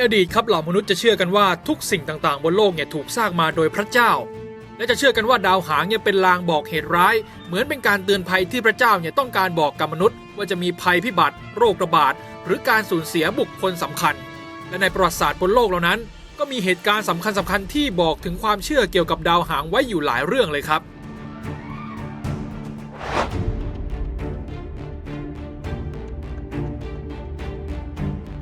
อดีตครับเหล่ามนุษย์จะเชื่อกันว่าทุกสิ่งต่างๆบนโลกเนี่ยถูกสร้างมาโดยพระเจ้าและจะเชื่อกันว่าดาวหางเนี่ยเป็นลางบอกเหตุร้ายเหมือนเป็นการเตือนภัยที่พระเจ้าเนี่ยต้องการบอกกับมนุษย์ว่าจะมีภัยพิบัติโรคระบาดหรือการสูญเสียบุคคลสำคัญและในประวัติศาสตร์บนโลกเหล่านั้นก็มีเหตุการณ์สำคัญที่บอกถึงความเชื่อเกี่ยวกับดาวหางไว้อยู่หลายเรื่องเลยครับ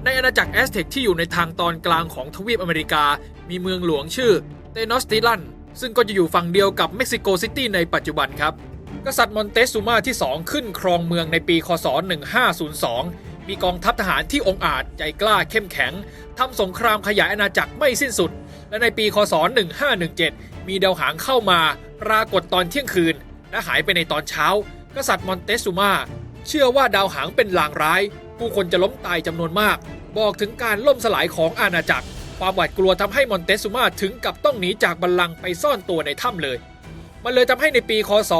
ในอาณาจักรแอสเท็กที่อยู่ในทางตอนกลางของทวีปอเมริกามีเมืองหลวงชื่อเตนอสติลันซึ่งก็จะอยู่ฝั่งเดียวกับเม็กซิโกซิตี้ในปัจจุบันครับกษัตริย์มอนเตซูมาที่2ขึ้นครองเมืองในปีคศ1502มีกองทัพทหารที่องอาจใจกล้าเข้มแข็งทำสงครามขยายอาณาจักรไม่สิ้นสุดและในปีคศ1517มีดาวหางเข้ามาปรากฏตอนเที่ยงคืนและหายไปในตอนเช้ากษัตริย์มอนเตซูมาเชื่อว่าดาวหางเป็นลางร้ายผู้คนจะล้มตายจำนวนมากบอกถึงการล่มสลายของอาณาจักรความหวาดกลัวทำให้มอนเตซูมาถึงกับต้องหนีจากบัลลังก์ไปซ่อนตัวในถ้ำเลยมันเลยทำให้ในปีคศ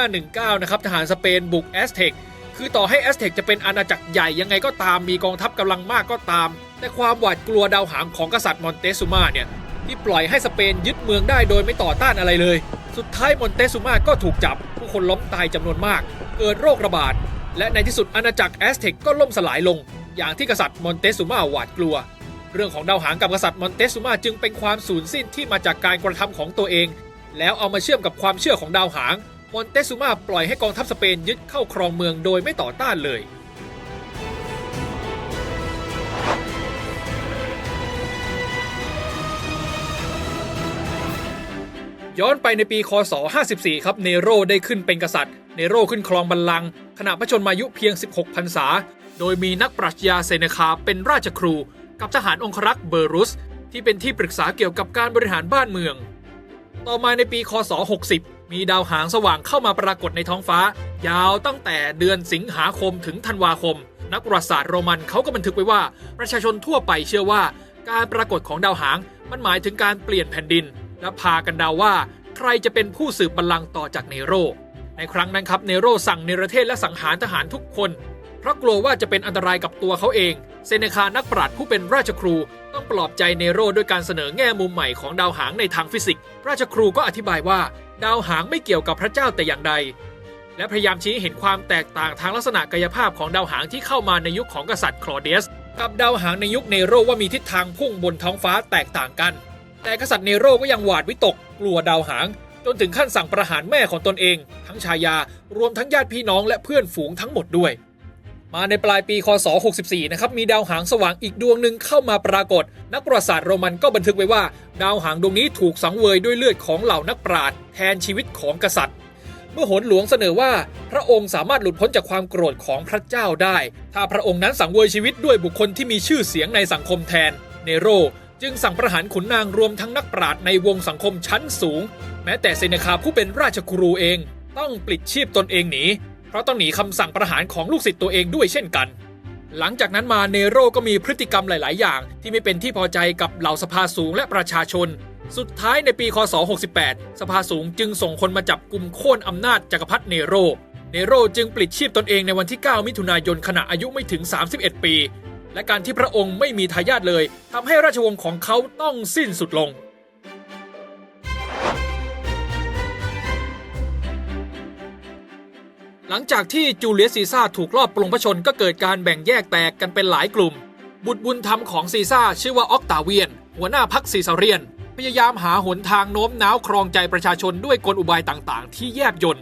1519นะครับทหารสเปนบุกแอสเท็กคือต่อให้แอสเท็กจะเป็นอาณาจักรใหญ่ยังไงก็ตามมีกองทัพกำลังมากก็ตามแต่ความหวาดกลัวดาวหางของกษัตริย์มอนเตซูมาเนี่ยที่ปล่อยให้สเปนยึดเมืองได้โดยไม่ต่อต้านอะไรเลยสุดท้ายมอนเตซูมาก็ถูกจับผู้คนล้มตายจำนวนมากเกิดโรคระบาดและในที่สุดอาณาจักรแอสเท็กก็ล่มสลายลงอย่างที่กษัตริย์มอนเตซูมาหวาดกลัวเรื่องของดาวหางกับกษัตริย์มอนเตซูมาจึงเป็นความสูญสิ้นที่มาจากการกระทำของตัวเองแล้วเอามาเชื่อมกับความเชื่อของดาวหางมอนเตซูมาปล่อยให้กองทัพสเปนยึดเข้าครองเมืองโดยไม่ต่อต้านเลยย้อนไปในปีคศ54ครับเนโรได้ขึ้นเป็นกษัตริย์เนโรขึ้นครองบัลลังก์ขณะพระชนมายุเพียง16พรรษาโดยมีนักปรัชญาเซเนคาเป็นราชครูกับทหารองครักษ์เบอรุสที่เป็นที่ปรึกษาเกี่ยวกับการบริหารบ้านเมืองต่อมาในปีคศ60มีดาวหางสว่างเข้ามาปรากฏในท้องฟ้ายาวตั้งแต่เดือนสิงหาคมถึงธันวาคมนักประวัติศาสตร์โรมันเขาก็บันทึกไว้ว่าประชาชนทั่วไปเชื่อว่าการปรากฏของดาวหางมันหมายถึงการเปลี่ยนแผ่นดินและพากันเดาว่าใครจะเป็นผู้สืบบัลลังก์ต่อจากเนโรในครั้งนั้นครับเนโรสั่งเนรเทศและสังหารทหารทุกคนเพราะกลัวว่าจะเป็นอันตรายกับตัวเขาเองเซเนคานักปราชญ์ผู้เป็นราชครูต้องปลอบใจเนโรด้วยการเสนอแง่มุมใหม่ของดาวหางในทางฟิสิกส์ราชครูก็อธิบายว่าดาวหางไม่เกี่ยวกับพระเจ้าแต่อย่างใดและพยายามชี้เห็นความแตกต่างทางลักษณะกายภาพของดาวหางที่เข้ามาในยุคของกษัตริย์คลอเดียสกับดาวหางในยุคเนโรว่ามีทิศทางพุ่งบนท้องฟ้าแตกต่างกันแต่กษัตริย์เนโรก็ยังหวาดวิตกกลัวดาวหางจนถึงขั้นสั่งประหารแม่ของตนเองทั้งชายารวมทั้งญาติพี่น้องและเพื่อนฝูงทั้งหมดด้วยมาในปลายปีคศ64นะครับมีดาวหางสว่างอีกดวงหนึ่งเข้ามาปรากฏนักประวัติศาสตร์โรมันก็บันทึกไว้ว่าดาวหางดวงนี้ถูกสังเวยด้วยเลือดของเหล่านักปราชญ์แทนชีวิตของกษัตริย์เมื่อโหนหลวงเสนอว่าพระองค์สามารถหลุดพ้นจากความโกรธของพระเจ้าได้ถ้าพระองค์นั้นสังเวยชีวิตด้วยบุคคลที่มีชื่อเสียงในสังคมแทนเนโรจึงสั่งประหารขุนนางรวมทั้งนักปราชญ์ในวงสังคมชั้นสูงแม้แต่เซเนคาผู้เป็นราชครูเองต้องปลิดชีพตนเองหนีเพราะต้องหนีคำสั่งประหารของลูกศิษย์ตัวเองด้วยเช่นกันหลังจากนั้นมาเนโรก็มีพฤติกรรมหลายๆอย่างที่ไม่เป็นที่พอใจกับเหล่าสภาสูงและประชาชนสุดท้ายในปีคศ68สภาสูงจึงส่งคนมาจับกุมโค่นอำนาจจักรพรรดิเนโรจึงปลิดชีพตนเองในวันที่9มิถุนายนขณะอายุไม่ถึง31ปีและการที่พระองค์ไม่มีทายาทเลยทำให้ราชวงศ์ของเขาต้องสิ้นสุดลงหลังจากที่จูเลียสซีซ่าถูกลอบปลงพระชนก็เกิดการแบ่งแยกแตกกันเป็นหลายกลุ่มบุตรบุญธรรมของซีซ่าชื่อว่าออกตาเวียนหัวหน้าพรรคซีซาเรียนพยายามหาหนทางโน้มน้าวครองใจประชาชนด้วยกลอุบายต่างๆที่แยบยล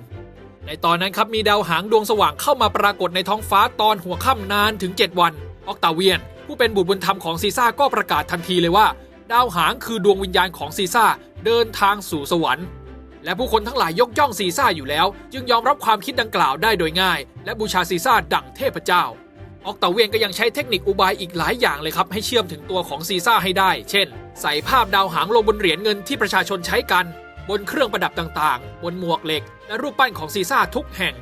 ในตอนนั้นครับมีดาวหางดวงสว่างเข้ามาปรากฏในท้องฟ้าตอนหัวค่ำนานถึง7วันออกตาเวียนผู้เป็นบุตรบุญธรรมของซีซ่าก็ประกาศทันทีเลยว่าดาวหางคือดวงวิญญาณของซีซ่าเดินทางสู่สวรรค์และผู้คนทั้งหลายยกย่องซีซ่าอยู่แล้วจึงยอมรับความคิดดังกล่าวได้โดยง่ายและบูชาซีซ่าดั่งเทพเจ้าออกตาเวียนก็ยังใช้เทคนิคอุบายอีกหลายอย่างเลยครับให้เชื่อมถึงตัวของซีซ่าให้ได้เช่นใส่ภาพดาวหางลงบนเหรียญเงินที่ประชาชนใช้กันบนเครื่องประดับต่างๆบนหมวกเหล็กและรูปปั้นของซีซ่าทุกแห่ง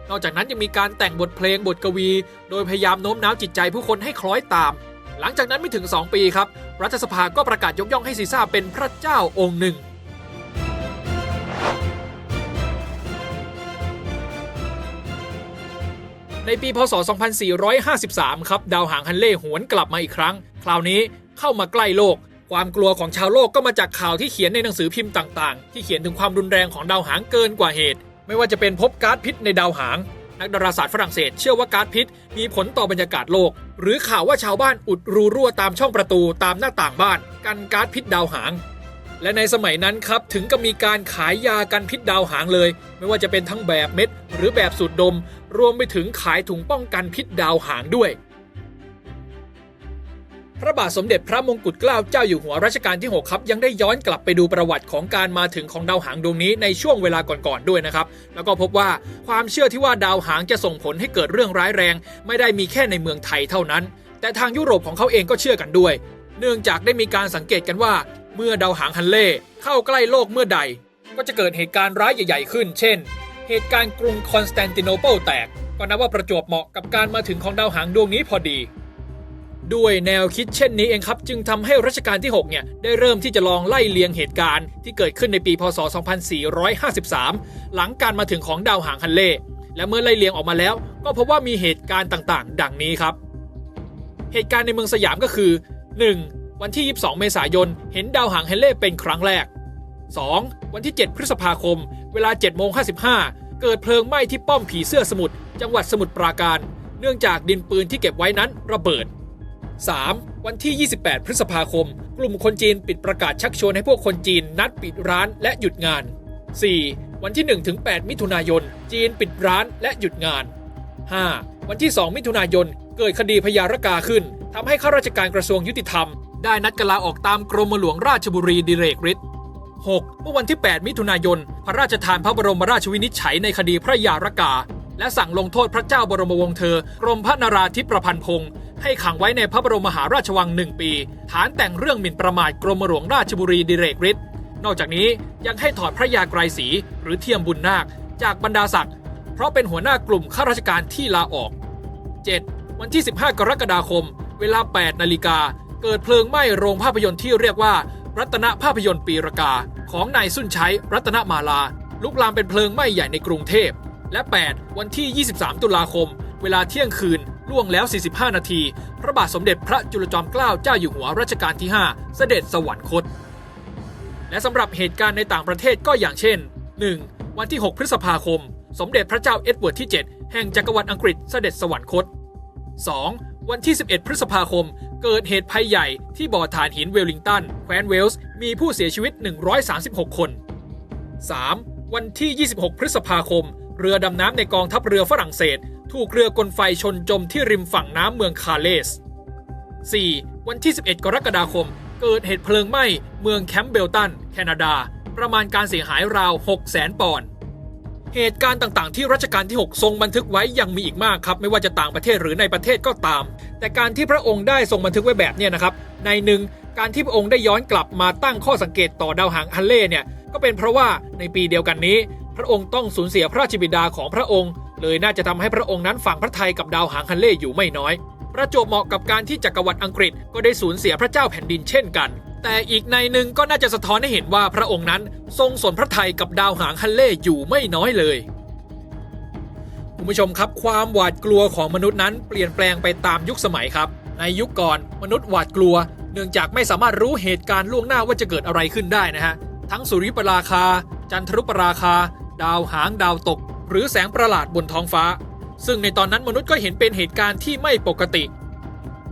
นอกจากนั้นยังมีการแต่งบทเพลงบทกวีโดยพยายามโน้มน้าวจิตใจผู้คนให้คล้อยตามหลังจากนั้นไม่ถึง2ปีครับรัฐสภาก็ประกาศยกย่องให้ซีซ่าเป็นพระเจ้าองค์หนึ่งในปีพ.ศ. 2453ครับดาวหางฮันเล่หวนกลับมาอีกครั้งคราวนี้ เข้ามาใกล้โลกความกลัวของชาวโลกก็มาจากข่าวที่เขียนในหนังสือพิมพ์ต่างๆที่เขียนถึงความรุนแรงของดาวหางเกินกว่าเหตุไม่ว่าจะเป็นพบก๊าซพิษในดาวหางนักดาราศาสตร์ฝรั่งเศสเชื่อว่าก๊าซพิษมีผลต่อบรรยากาศโลกหรือข่าวว่าชาวบ้านอุดรูรั่วตามช่องประตูตามหน้าต่างบ้านกันก๊าซพิษดาวหางและในสมัยนั้นครับถึงกับมีการขายยากันพิษดาวหางเลยไม่ว่าจะเป็นทั้งแบบเม็ดหรือแบบสูตรดมรวมไปถึงขายถุงป้องกันพิษดาวหางด้วยพระบาทสมเด็จพระมงกุฎเกล้าเจ้าอยู่หัวรัชกาลที่6ครับยังได้ย้อนกลับไปดูประวัติของการมาถึงของดาวหางดวงนี้ในช่วงเวลาก่อนๆด้วยนะครับแล้วก็พบว่าความเชื่อที่ว่าดาวหางจะส่งผลให้เกิดเรื่องร้ายแรงไม่ได้มีแค่ในเมืองไทยเท่านั้นแต่ทางยุโรปของเขาเองก็เชื่อกันด้วยเนื่องจากได้มีการสังเกตกันว่าเมื่อดาวหางฮันเล่เข้าใกล้โลกเมื่อใดก็จะเกิดเหตุการณ์ร้ายใหญ่ๆขึ้นเช่นเหตุการณ์กรุงคอนสแตนติโนเปิลแตกก็นับว่าประจวบเหมาะกับการมาถึงของดาวหางดวงนี้พอดีด้วยแนวคิดเช่นนี้เองครับจึงทำให้รัชกาลที่6เนี่ยได้เริ่มที่จะลองไล่เลียงเหตุการณ์ที่เกิดขึ้นในปีพ.ศ. 2453 หลังการมาถึงของดาวหางฮันเล่และเมื่อไล่เลียงออกมาแล้วก็พบว่ามีเหตุการณ์ต่างๆดังนี้ครับเหตุการณ์ในเมืองสยามก็คือ 1. วันที่22เมษายนเห็นดาวหางฮันเล่เป็นครั้งแรก 2. วันที่7พฤษภาคมเวลา 7:55 เกิดเพลิงไหม้ที่ป้อมผีเสื้อสมุทรจังหวัดสมุทรปราการเนื่องจากดินปืนที่เก็บไว้นั้นระเบิด3. วันที่28พฤษภาคมกลุ่มคนจีนปิดประกาศชักชวนให้พวกคนจีนนัดปิดร้านและหยุดงาน 4. วันที่ 1-8 มิถุนายนจีนปิดร้านและหยุดงาน 5. วันที่ 2 มิถุนายนเกิดคดีพญารกาขึ้นทำให้ข้าราชการกระทรวงยุติธรรมได้นัดกันลาออกตามกรมหลวงราชบุรีดิเรกฤทธิ์ 6. เมื่อวันที่ 8 มิถุนายนพระราชทานพระบรมราชวินิจฉัยในคดีพระยารกาและสั่งลงโทษพระเจ้าบรมวงศ์เธอกรมพระนราธิปประพันธ์พงศ์ให้ขังไว้ในพระบรมมหาราชวัง1 ปีฐานแต่งเรื่องหมิ่นประมาทกรมหลวงราชบุรีดิเรกฤทธิ์นอกจากนี้ยังให้ถอดพระยาไกรศรีหรือเทียมบุญนาคจากบรรดาศักดิ์เพราะเป็นหัวหน้ากลุ่มข้าราชการที่ลาออก 7. วันที่ 15 กรกฎาคมเวลา 8 นาฬิกาเกิดเพลิงไหม้โรงภาพยนตร์ที่เรียกว่ารัตนภาพยนตร์ปีรากาของนายสุนชัยรัตนมาลาลุกลามเป็นเพลิงไหม้ใหญ่ในกรุงเทพและ 8 วันที่ 23 ตุลาคมเวลาเที่ยงคืนล่วงแล้ว 45 นาทีพระบาทสมเด็จพระจุลจอมเกล้าเจ้าอยู่หัวรัชกาลที่ 5 เสด็จสวรรคตและสำหรับเหตุการณ์ในต่างประเทศก็อย่างเช่น 1. วันที่ 6 พฤษภาคมสมเด็จพระเจ้าเอ็ดเวิร์ดที่ 7 แห่งจักรวรรดิอังกฤษเสด็จสวรรคต 2. วันที่ 11 พฤษภาคมเกิดเหตุภัยใหญ่ที่บ่อถ่านหินเวลลิงตันแคว้นเวลส์มีผู้เสียชีวิต 136 คน 3. วันที่ 26 พฤษภาคมเรือดำน้ำในกองทัพเรือฝรั่งเศสถูกเรือกลไฟชนจมที่ริมฝั่งน้ำเมืองคาเลส 4. วันที่ 11 กรกฎาคมเกิดเหตุเพลิงไหม้เมืองแคมป์เบลตันแคนาดาประมาณการเสียหายราว 600,000 ปอนด์เหตุการณ์ต่างๆที่รัชกาลที่ 6 ทรงบันทึกไว้ยังมีอีกมากครับไม่ว่าจะต่างประเทศหรือในประเทศก็ตามแต่การที่พระองค์ได้ทรงบันทึกไว้แบบนี้นะครับในหนึ่งการที่พระองค์ได้ย้อนกลับมาตั้งข้อสังเกตต่อดาวหางฮันเล่เนี่ยก็เป็นเพราะว่าในปีเดียวกันนี้พระองค์ต้องสูญเสียพระราชบิดาของพระองค์เลยน่าจะทำให้พระองค์นั้นฝังพระทัยกับดาวหางฮันเล่อยู่ไม่น้อยประจวบเหมาะกับการที่จักรวรรดิอังกฤษก็ได้สูญเสียพระเจ้าแผ่นดินเช่นกันแต่อีกในหนึ่งก็น่าจะสะท้อนให้เห็นว่าพระองค์นั้นทรงสนพระทัยกับดาวหางฮันเล่อยู่ไม่น้อยเลยคุณผู้ชมครับความหวาดกลัวของมนุษย์นั้นเปลี่ยนแปลงไปตามยุคสมัยครับในยุคก่อนมนุษย์หวาดกลัวเนื่องจากไม่สามารถรู้เหตุการณ์ล่วงหน้าว่าจะเกิดอะไรขึ้นได้นะฮะทั้งสุริยุปราคาจันทรุปราคาดาวหางดาวตกหรือแสงประหลาดบนท้องฟ้าซึ่งในตอนนั้นมนุษย์ก็เห็นเป็นเหตุการณ์ที่ไม่ปกติ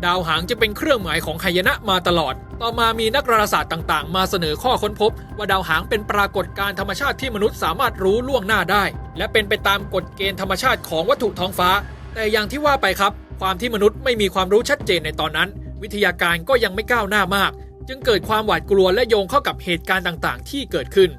ดาวหางจะเป็นเครื่องหมายของหายนะมาตลอดต่อมามีนักดาราศาสตร์ต่างๆมาเสนอข้อค้นพบว่าดาวหางเป็นปรากฏการณ์ธรรมชาติที่มนุษย์สามารถรู้ล่วงหน้าได้และเป็นไปตามกฎเกณฑ์ธรรมชาติของวัตถุท้องฟ้าแต่อย่างที่ว่าไปครับความที่มนุษย์ไม่มีความรู้ชัดเจนในตอนนั้นวิทยาการก็ยังไม่ก้าวหน้ามากจึงเกิดความหวาดกลัวและโยงเข้ากับเหตุการณ์ต่างๆที่เกิดขึ้น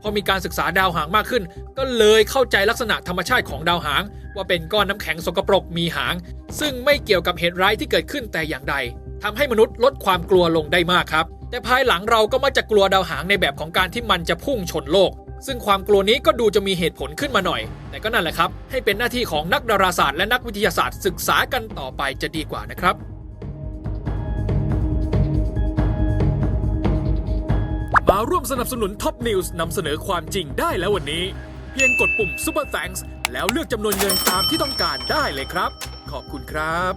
พอมีการศึกษาดาวหางมากขึ้นก็เลยเข้าใจลักษณะธรรมชาติของดาวหางว่าเป็นก้อนน้ำแข็งสกปรกมีหางซึ่งไม่เกี่ยวกับเหตุร้ายที่เกิดขึ้นแต่อย่างใดทำให้มนุษย์ลดความกลัวลงได้มากครับแต่ภายหลังเราก็มักจะกลัวดาวหางในแบบของการที่มันจะพุ่งชนโลกซึ่งความกลัวนี้ก็ดูจะมีเหตุผลขึ้นมาหน่อยแต่ก็นั่นแหละครับให้เป็นหน้าที่ของนักดาราศาสตร์และนักวิทยาศาสตร์ศึกษากันต่อไปจะดีกว่านะครับมาร่วมสนับสนุน Top News นำเสนอความจริงได้แล้ววันนี้เพียงกดปุ่ม Super Thanks แล้วเลือกจำนวนเงินตามที่ต้องการได้เลยครับขอบคุณครับ